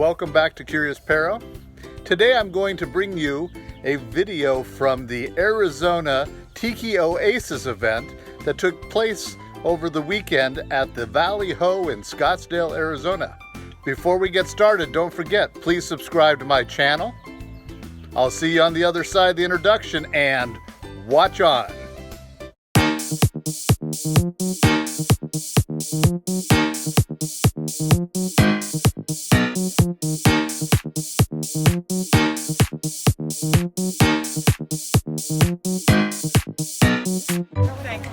welcome back to Curious Perro. Today I'm going to bring you a video from the Arizona Tiki Oasis event that took place over the weekend at the Valley Ho in Scottsdale, Arizona. Before we get started, don't forget, please subscribe to my channel. I'll see you on the other side of the introduction, and watch on.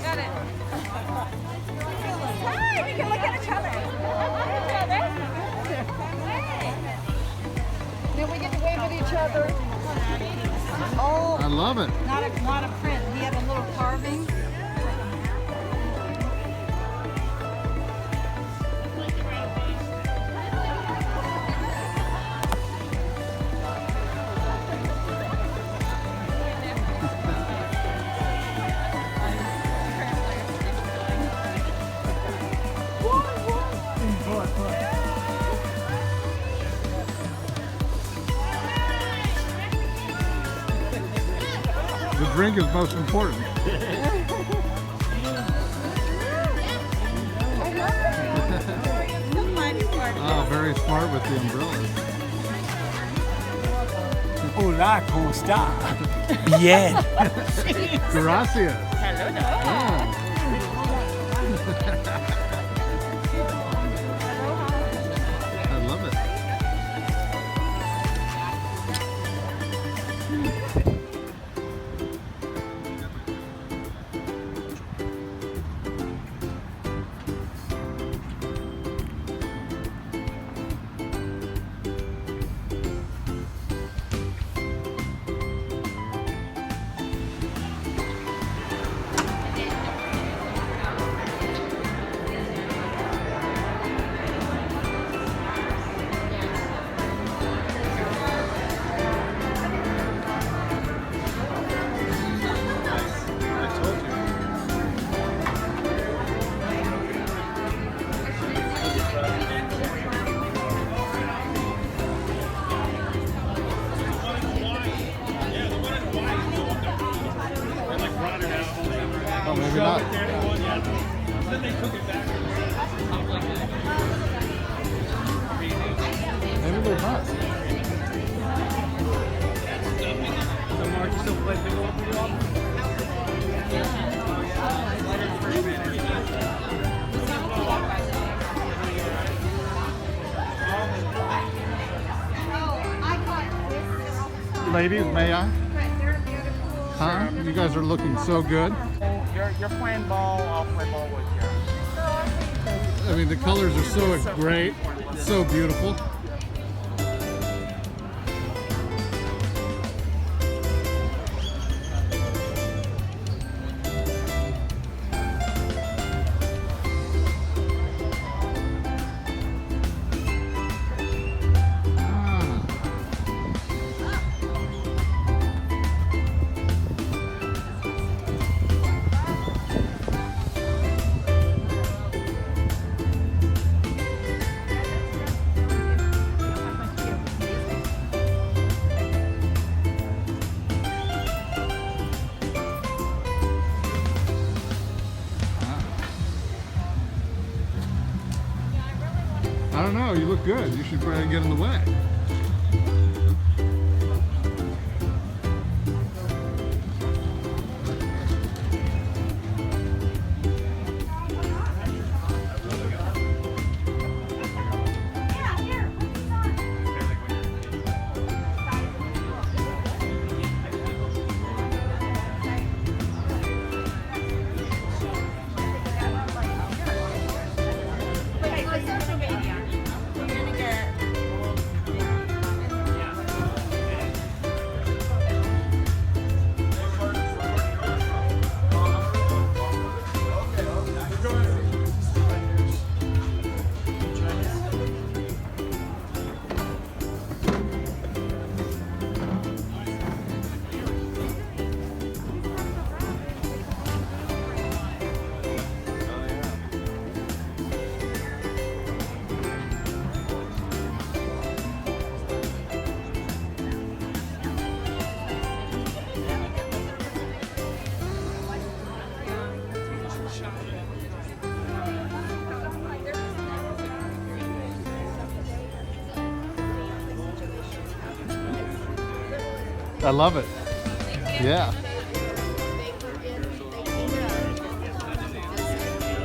Got it. Hi, we can look at each other. Then we get to wave at each other. Oh, I love it. not a print. He had a little carving. The drink is most important. Oh, very smart with the umbrella. Hola, ¿cómo está? Bien. Gracias. Hello. I love it. Oh, maybe not. Maybe they're not. Ladies, may I? Huh? You guys are looking so good. You're playing ball, I'll play ball with you. I mean, the colors are so great, so beautiful. I don't know, you look good. You should probably get in the way. I love it. Yeah.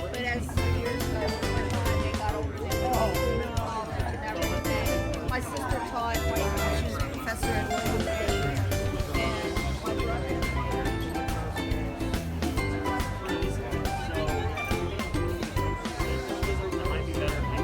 But as years go on, they got over their and everything. My sister taught, she was a professor at Old Town, and my brother.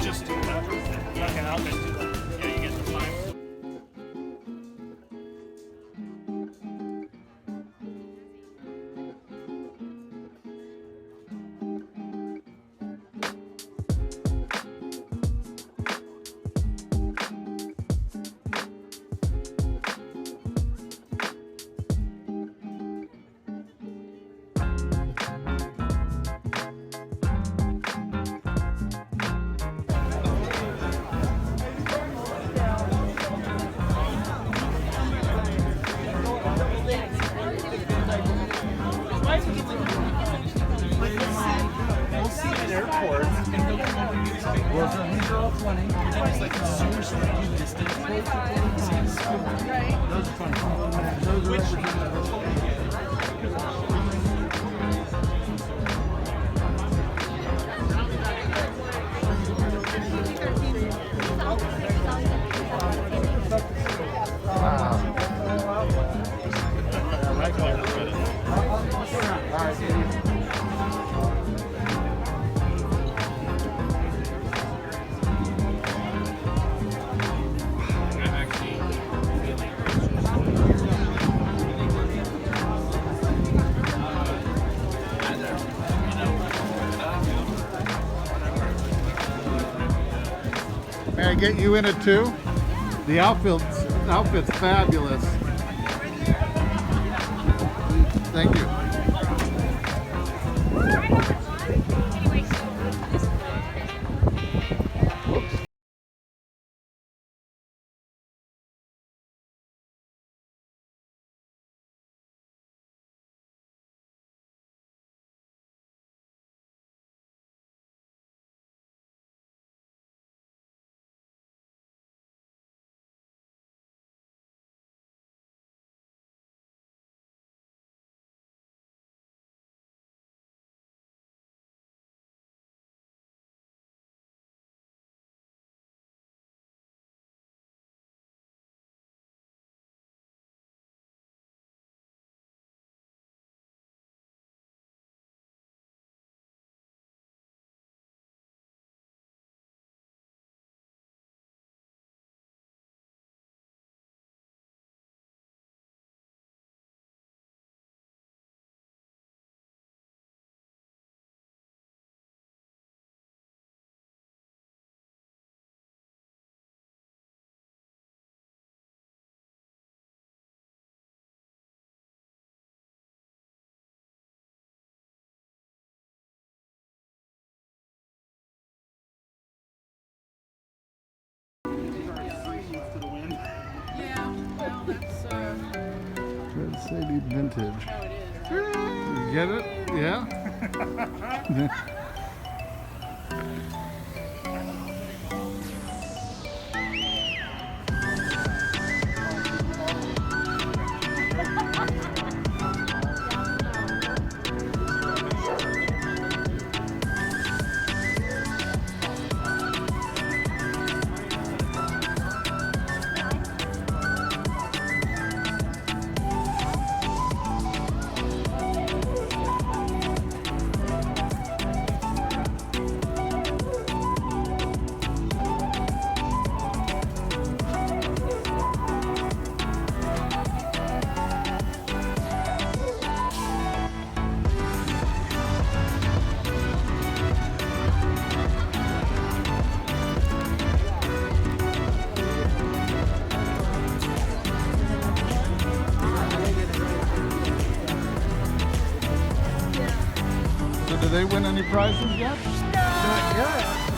Just do that. Okay, I'll just do that. Yeah, you get the fine. We'll see at airports. Well, these are all 20. And then it's like a seriously distant. Those are 20. Which May I get you in it too? The outfit's fabulous. Thank you. Red Sadie Vintage. You get it? Yeah? So did they win any prizes yet? No.